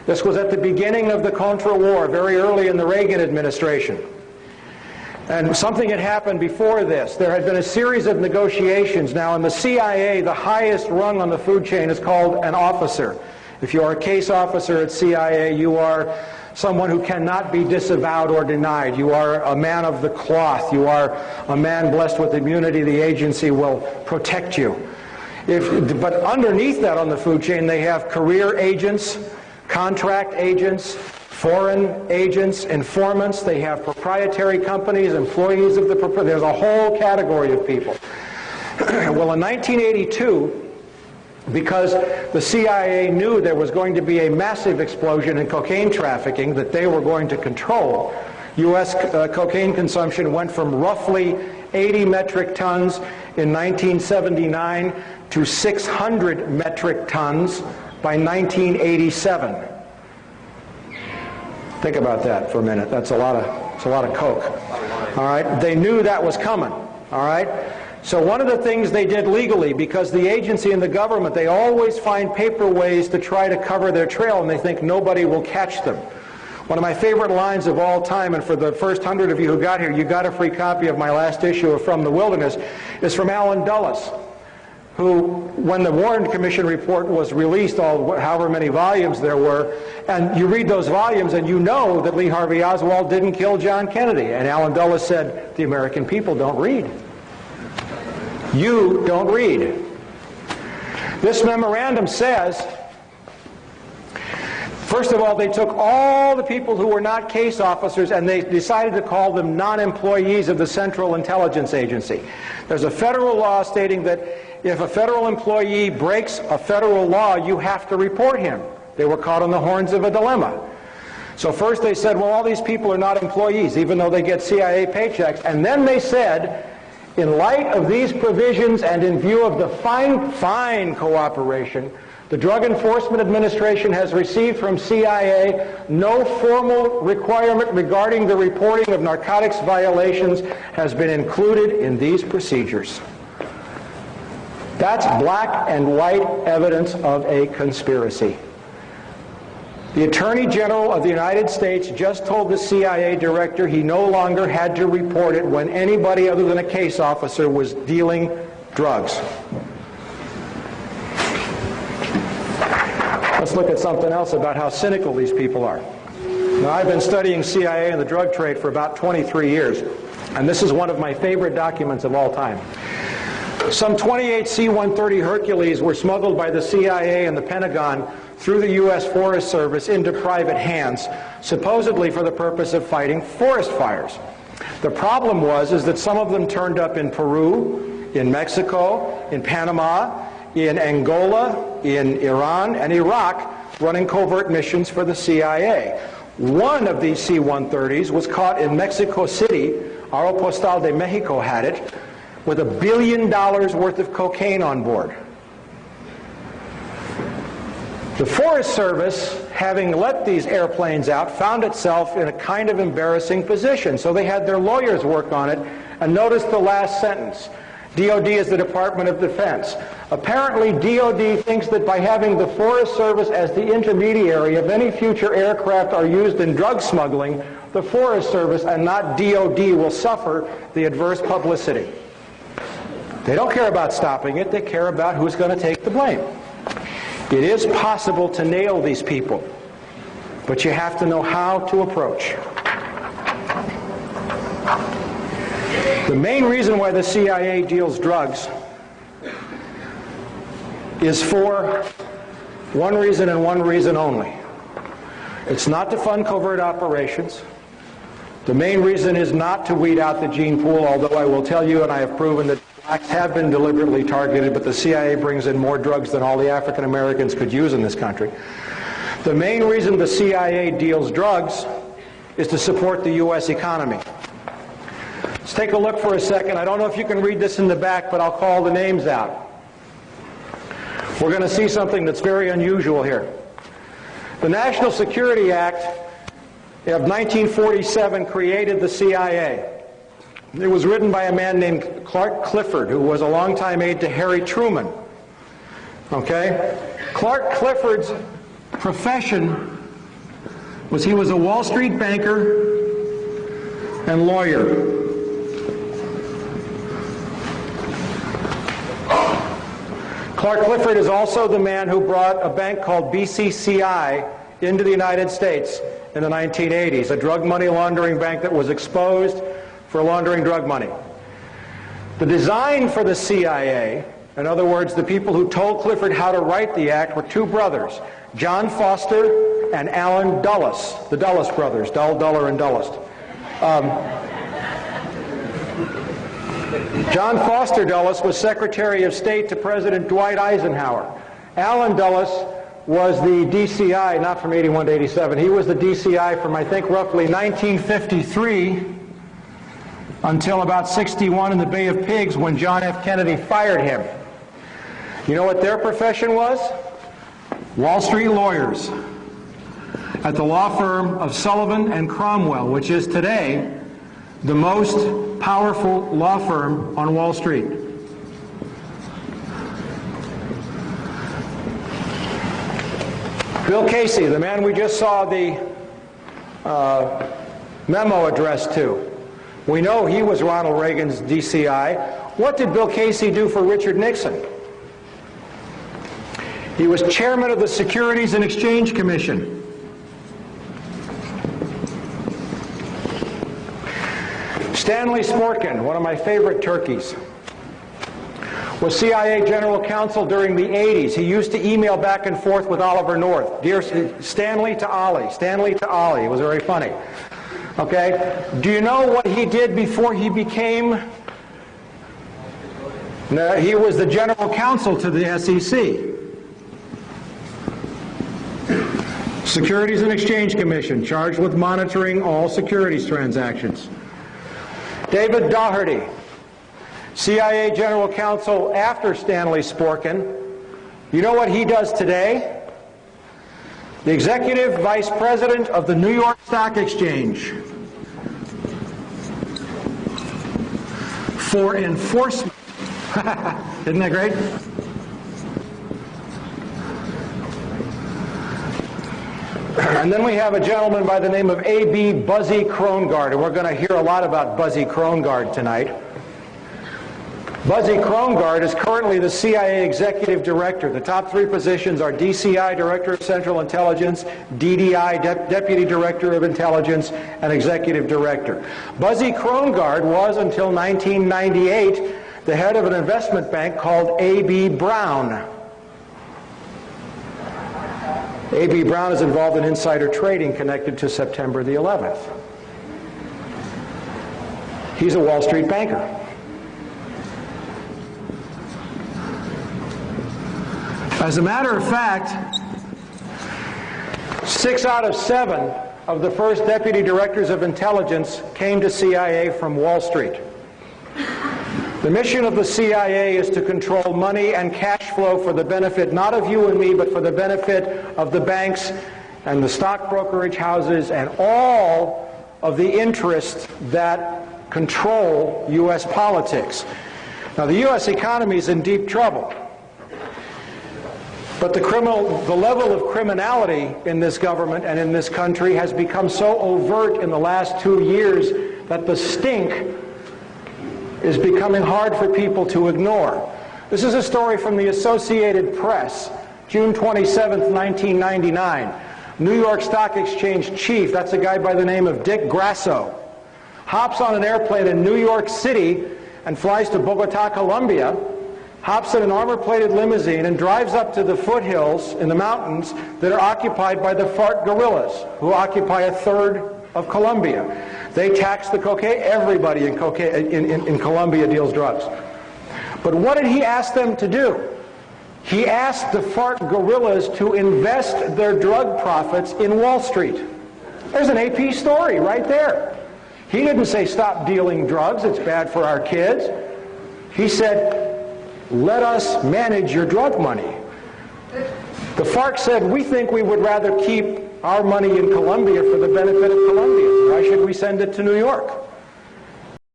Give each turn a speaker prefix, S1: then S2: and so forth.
S1: This was at the beginning of the Contra War, very early in the Reagan administration. And something had happened before this. There had been a series of negotiations. Now, in the CIA, the highest rung on the food chain is called an officer. If you are a case officer at CIA, you are someone who cannot be disavowed or denied. You are a man of the cloth. You are a man blessed with immunity. The agency will protect you. But underneath that on the food chain, they have career agents, contract agents, foreign agents, informants. They have proprietary companies, employees of the there's a whole category of people. Well, in 1982, because the CIA knew there was going to be a massive explosion in cocaine trafficking that they were going to control, U.S. Cocaine consumption went from roughly 80 metric tons in 1979 to 600 metric tons by 1987. Think about that for a minute. That's a lot of coke. All right? They knew that was coming. All right? So one of the things they did legally, because the agency and the government, they always find paper ways to try to cover their trail, and they think nobody will catch them. One of my favorite lines of all time, and for the first 100 of you who got here, you got a free copy of my last issue of From the Wilderness, is from Alan Dulles, who, when the Warren Commission report was released, however many volumes there were, and you read those volumes and you know that Lee Harvey Oswald didn't kill John Kennedy. And Alan Dulles said, the American people don't read. You don't read. This memorandum says, first of all, they took all the people who were not case officers and they decided to call them non-employees of the Central Intelligence Agency. There's a federal law stating that if a federal employee breaks a federal law, you have to report him. They were caught on the horns of a dilemma. So first they said, well, all these people are not employees, even though they get CIA paychecks. And then they said, in light of these provisions and in view of the fine cooperation, the Drug Enforcement Administration has received from CIA no formal requirement regarding the reporting of narcotics violations has been included in these procedures. That's black and white evidence of a conspiracy. The Attorney General of the United States just told the CIA director he no longer had to report it when anybody other than a case officer was dealing drugs. Let's look at something else about how cynical these people are. Now, I've been studying CIA and the drug trade for about 23 years, and this is one of my favorite documents of all time. Some 28 C-130 Hercules were smuggled by the CIA and the Pentagon through the U.S. Forest Service into private hands, supposedly for the purpose of fighting forest fires. The problem is that some of them turned up in Peru, in Mexico, in Panama, in Angola, in Iran, and Iraq, running covert missions for the CIA. One of these C-130s was caught in Mexico City. Aeropostal de Mexico had it, with $1 billion worth of cocaine on board. The Forest Service, having let these airplanes out, found itself in a kind of embarrassing position. So they had their lawyers work on it, and notice the last sentence. DOD is the Department of Defense. Apparently, DOD thinks that by having the Forest Service as the intermediary, if any future aircraft are used in drug smuggling, the Forest Service and not DOD will suffer the adverse publicity. They don't care about stopping it, they care about who's going to take the blame. It is possible to nail these people, but you have to know how to approach. The main reason why the CIA deals drugs is for one reason and one reason only. It's not to fund covert operations. The main reason is not to weed out the gene pool, although I will tell you, and I have proven that blacks have been deliberately targeted, but the CIA brings in more drugs than all the African Americans could use in this country. The main reason the CIA deals drugs is to support the U.S. economy. Let's take a look for a second. I don't know if you can read this in the back, but I'll call the names out. We're going to see something that's very unusual here. The National Security Act of 1947 created the CIA. It was written by a man named Clark Clifford, who was a longtime aide to Harry Truman. Okay? Clark Clifford's profession was he was a Wall Street banker and lawyer. Clark Clifford is also the man who brought a bank called BCCI into the United States in the 1980s, a drug money laundering bank that was exposed for laundering drug money. The design for the CIA, in other words, the people who told Clifford how to write the act, were two brothers, John Foster and Allen Dulles, the Dulles brothers, Duller, and Dulles. John Foster Dulles was Secretary of State to President Dwight Eisenhower. Allen Dulles was the DCI, not from 81 to 87, he was the DCI from, I think, roughly 1953 until about 61 in the Bay of Pigs when John F. Kennedy fired him. You know what their profession was? Wall Street lawyers at the law firm of Sullivan and Cromwell, which is today the most powerful law firm on Wall Street. Bill Casey, the man we just saw the memo addressed to. We know he was Ronald Reagan's DCI. What did Bill Casey do for Richard Nixon? He was chairman of the Securities and Exchange Commission. Stanley Sporkin, one of my favorite turkeys, was CIA General Counsel during the 80s. He used to email back and forth with Oliver North. Dear Stanley to Ollie, Stanley to Ollie. It was very funny. Okay? Do you know what he did before he became... No, he was the General Counsel to the SEC. Securities and Exchange Commission, charged with monitoring all securities transactions. David Daugherty, CIA General Counsel after Stanley Sporkin. You know what he does today? The Executive Vice President of the New York Stock Exchange for enforcement. Isn't that great? And then we have a gentleman by the name of A.B. Buzzy Krongard, and we're going to hear a lot about Buzzy Krongard tonight. Buzzy Krongard is currently the CIA Executive Director. The top three positions are DCI, Director of Central Intelligence, DDI, Deputy Director of Intelligence, and Executive Director. Buzzy Krongard was, until 1998, the head of an investment bank called A.B. Brown. A.B. Brown is involved in insider trading connected to September the 11th. He's a Wall Street banker. As a matter of fact, 6 out of 7 of the first deputy directors of intelligence came to CIA from Wall Street. The mission of the CIA is to control money and cash flow for the benefit not of you and me, but for the benefit of the banks and the stock brokerage houses and all of the interests that control U.S. politics. Now, the U.S. economy is in deep trouble. But the level of criminality in this government and in this country has become so overt in the last 2 years that the stink is becoming hard for people to ignore. This is a story from the Associated Press, June 27th, 1999. New York Stock Exchange chief, that's a guy by the name of Dick Grasso, hops on an airplane in New York City and flies to Bogota, Colombia, hops in an armor-plated limousine and drives up to the foothills in the mountains that are occupied by the FARC guerrillas, who occupy a third of Colombia. They tax the cocaine. Everybody in Colombia deals drugs. But what did he ask them to do? He asked the FARC guerrillas to invest their drug profits in Wall Street. There's an AP story right there. He didn't say stop dealing drugs, it's bad for our kids. He said, let us manage your drug money. The FARC said, we think we would rather keep our money in Colombia for the benefit of Colombians. Why should we send it to New York?